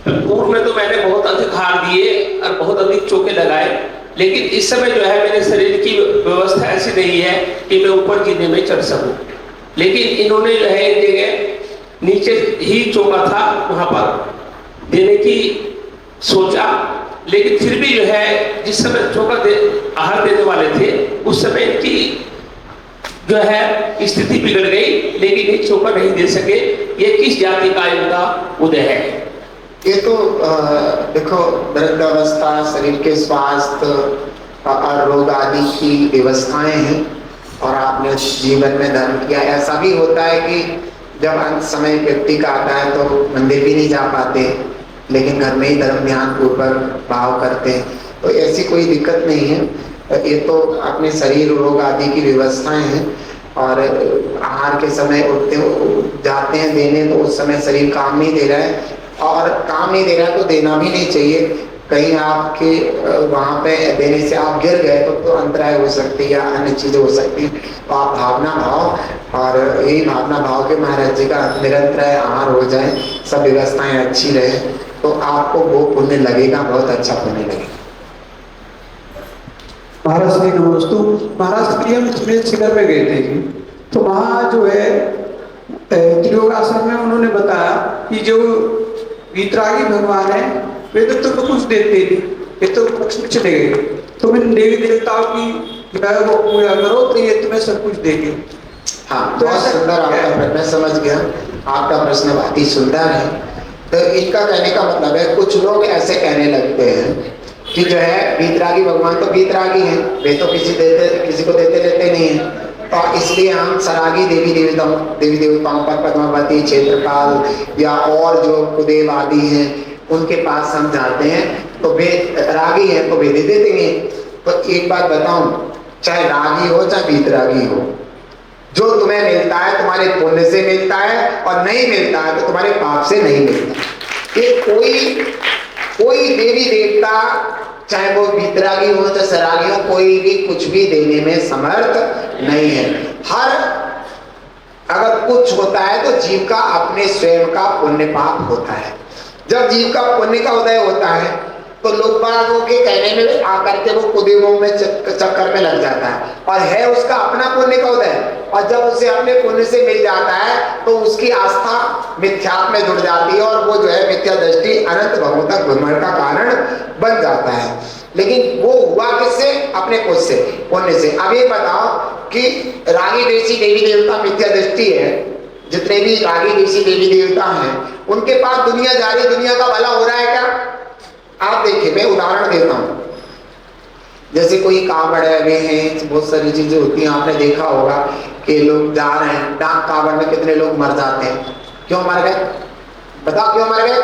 [SPEAKER 10] पूर्व में तो मैंने बहुत अधिक हार दिए और बहुत अधिक चौके लगाए, लेकिन इस समय जो है मेरे शरीर की व्यवस्था ऐसी नहीं है कि मैं ऊपर जीने में चढ़ सकूं। लेकिन इन्होंने जो है एक जगह नीचे ही चौका था, वहां पर देने की सोचा, लेकिन फिर भी जो है जिस समय चौका आहार देने वाले थे उस समय इनकी जो है स्थिति बिगड़ गई, लेकिन ये चौका नहीं दे सके। ये किस जाति का इनका उदय है?
[SPEAKER 2] ये तो देखो, वृद्धावस्था, शरीर के स्वास्थ्य और रोग आदि की व्यवस्थाएं हैं, और आपने जीवन में धर्म किया। ऐसा भी होता है कि जब अंत समय व्यक्ति का आता है तो मंदिर भी नहीं जा पाते, लेकिन घर में ही धर्म ध्यान पूर्वक भाव करते हैं, तो ऐसी कोई दिक्कत नहीं है। ये तो अपने शरीर रोग आदि की व्यवस्थाएं हैं, और आहार के समय उठते जाते हैं देने, तो उस समय शरीर काम नहीं दे रहा है, और काम नहीं दे रहा है तो देना भी नहीं चाहिए। कहीं आपके वहाँ पे देने से आप गिर गए तो अंतराय हो सकती है या अन्य चीजें हो सकती हैं। तो आप भावना भाव, और यही भावना भाव के महाराज जी का निरंतर आहार हो जाए, सब व्यवस्थाएं अच्छी रहे, तो आपको वो पुण्य लगेगा, बहुत अच्छा पुण्य लगेगा।
[SPEAKER 9] महाराज श्री नमस्तु। महाराज श्री हम शिविर में गए थे जी, तो वहाँ जो है त्रियोग आश्रम में उन्होंने बताया कि जो वीतरागी भगवान है वे तो तुमको कुछ देते नहीं, ये तो कुछ देंगे, तुम इन देवी देवताओं की जो है वो पूजा करो तो ये तुम्हें सब कुछ देंगे।
[SPEAKER 2] हाँ, तो बहुत सुंदर आपका प्रश्न, समझ गया। आपका प्रश्न बहुत ही सुंदर है। तो इनका कहने का मतलब है, कुछ लोग ऐसे कहने लगते हैं कि जो है वीतरागी भगवान तो वीतरागी हैं, वे तो किसी को देते लेते नहीं है, तो इसलिए हम सरागी देवी देवताओं पर, पद्मावती, क्षेत्रपाल या और जो कुदेव आदि हैं उनके पास हम जाते हैं, तो वे रागी हैं तो वे दे देते हैं। तो एक बात बताऊं, चाहे रागी हो चाहे वीतरागी हो, जो तुम्हें मिलता है तुम्हारे पुण्य से मिलता है, और नहीं मिलता है तो तुम्हारे पाप से नहीं मिलता। ये कोई देवी देवता, चाहे वो वीतरागी हो चाहे सरागी हो, कोई भी कुछ भी देने में समर्थ नहीं है। अगर कुछ होता है तो जीव का अपने स्वयं का पुण्य पाप होता है। जब जीव का पुण्य का उदय होता है तो लोग बागों के कहने में आकर के वो कुदेवों में चक्कर में लग जाता है, और है उसका अपना पुण्य का उदय, और जब उसे अपने पुण्य से मिल जाता है तो उसकी आस्था मिथ्यात्व में जुड़ जाती है, और वो जो है मिथ्या दृष्टि अनंत भवों तक भ्रमण का कारण बन जाता है। लेकिन वो हुआ किससे? अपने कुछ से, पुण्य से। अब ये बताओ कि रागी देशी देवी देवता मिथ्या दृष्टि है, जितने भी रागी देशी देवी देवता हैं उनके पास दुनिया जा रही, दुनिया का भला हो रहा है क्या? आप देखिए, मैं उदाहरण देता हूं, जैसे कोई कावड़ हैं, बहुत सारी चीजें होती हैं, आपने देखा होगा कि लोग जा रहे हैं, डाक कावड़ में कितने लोग मर जाते हैं। क्यों मर गए? बताओ क्यों मर गए?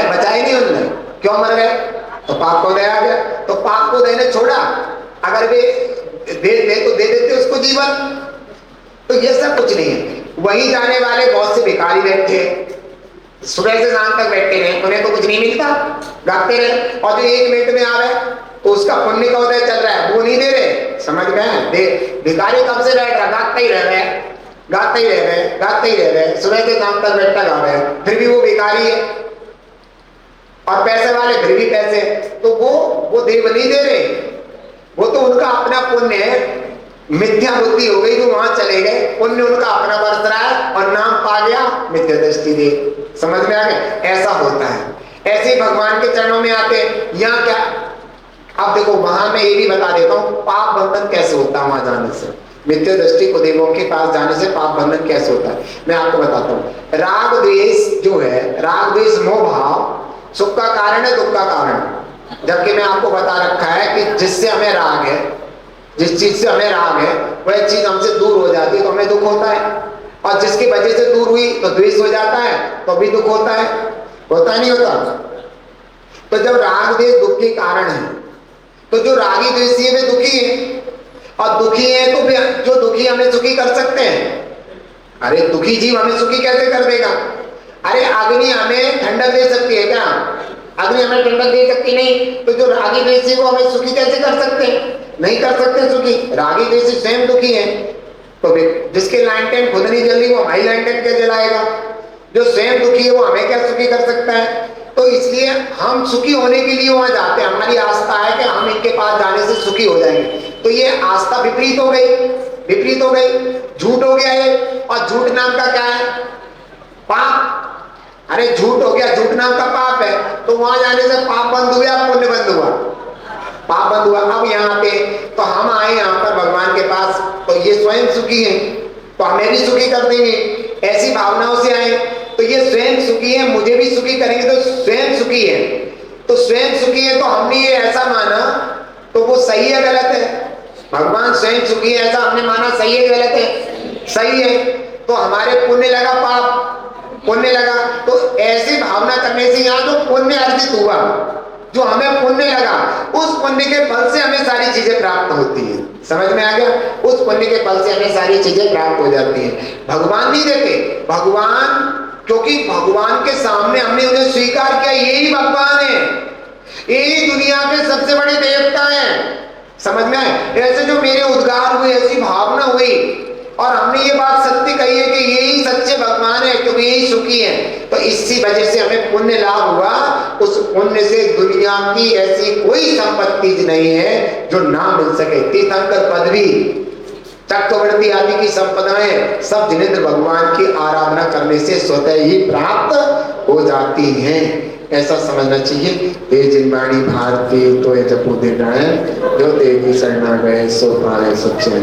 [SPEAKER 2] बचा ही नहीं उनने, क्यों मर गए? तो पाप को दया आ गया। तो पाप को देने छोड़ा, अगर वे दे तो दे देते उसको जीवन। तो ये सब कुछ नहीं है। वहीं जाने वाले बहुत से भिखारी बैठे, सुबह से शाम तक बैठे रहे, उन्हें तो कुछ नहीं मिलता, गाते रहे, और जो 1 मिनट में आ रहे तो उसका पुण्य का उदय चल रहा है, वो नहीं दे रहे। समझ गए? भिखारी कब से बैठ रहा, गाते ही रह रहे, सुबह से शाम तक बैठता गा रहे, फिर भी वो भिखारी है। और पैसे वाले फिर भी पैसे, तो वो देव नहीं दे रहे, वो तो उनका अपना पुण्य है। मिथ्या बुद्धि हो गई तो वहां चले गए, पुण्य उनका अपना बरस रहा है और नाम पा गया मिथ्या दृष्टि दे। समझ में आ गया? ऐसा होता है। ऐसे ही भगवान के चरणों में आते हैं। यहाँ क्या, अब देखो, वहां मैं ये भी बता देता हूँ पाप बंधन कैसे होता है। वहां जाने से, मिथ्या दृष्टि को देवों के पास जाने से पाप बंधन कैसे होता है, मैं आपको बताता हूँ। राग द्वेष जो है, राग द्वेष मोह भाव सुख का कारण है, दुख का कारण। जबकि मैं आपको बता रखा है कि जिससे हमें राग है, जिस चीज से हमें राग है वह चीज हमसे दूर हो जाती है तो हमें दुख होता है। और जिसकी वजह से दूर हुई तो द्वेष हो जाता है, तो भी दुख होता है, होता नहीं होता? तो जब राग द्वेष दुख के कारण है, तो जो रागी द्वेषी है वे दुखी है, और दुखी है तो फिर जो दुखी हमें सुखी कर सकते हैं? अरे दुखी जीव हमें सुखी कैसे कर देगा? अरे अग्नि हमें ठंडक दे सकती है क्या? अग्नि हमें ठंडक दे सकती नहीं, तो जो रागी द्वेषी वो हमें सुखी कैसे कर सकते हैं? नहीं कर सकते सुखी। रागी द्वेषी स्वयं दुखी है, तो जिसके लैंटर्न खुद नहीं जल रही वो हमारी लैंटर्न क्या जलाएगा? जो स्वयं दुखी है वो हमें क्या सुखी कर सकता है? तो इसलिए हम सुखी होने के लिए वहां जाते हैं, हमारी आस्था है कि हम इनके पास जाने से सुखी हो जाएंगे। तो ये आस्था विपरीत हो गई, विपरीत हो गई, झूठ हो गया ये। और झूठ नाम का क्या है? पाप। अरे झूठ हो गया, झूठ नाम का पाप है, तो वहां जाने से पाप बंद हुआ, पुण्य बंद हुआ? पाप बंद हुआ। अब यहाँ पे तो हम आए यहाँ पर भगवान के पास, तो ये स्वयं सुखी है तो हमें भी सुखी कर देंगे, ऐसी भावनाओं से आए। तो ये स्वयं सुखी है, मुझे भी सुखी करेंगे, तो स्वयं सुखी है। तो स्वयं सुखी है तो हमने ये ऐसा माना, तो वो सही है गलत है? भगवान स्वयं सुखी है ऐसा हमने माना, सही है गलत है? सही है। तो हमारे पुण्य लगा, पाप पुण्य लगा। तो ऐसी भावना करने से यहाँ जो पुण्य अर्जित हुआ, जो हमें पुण्य लगा, उस पुण्य के फल से हमें सारी चीजें प्राप्त होती है। समझ में आ गया? उस पुण्य के फल से हमें सारी चीजें प्राप्त हो जाती हैं। भगवान नहीं देते, भगवान, क्योंकि भगवान के सामने हमने उन्हें स्वीकार किया, यही भगवान है, यही दुनिया के सबसे बड़े देवता हैं। समझ में आए? ऐसे जो मेरे उद्गार हुए, ऐसी भावना हुई, और हमने ये बात सत्य कही है कि यही सच्चे भगवान है, क्योंकि यही सुखी है। तो इसी वजह से हमें पुण्य लाभ हुआ। उस पुण्य से दुनिया की ऐसी कोई संपत्ति नहीं है जो ना मिल सके। तीर्थंकर पदवी, चक्रवर्ती आदि की संपदाएं सब जिनेंद्र भगवान की आराधना करने से स्वतः ही प्राप्त हो जाती हैं। ऐसा समझना चाहिए। ते जिनवाणी भारती तो जपो दे गाय, जो देवी शरणा गए सो पाए सच्चे।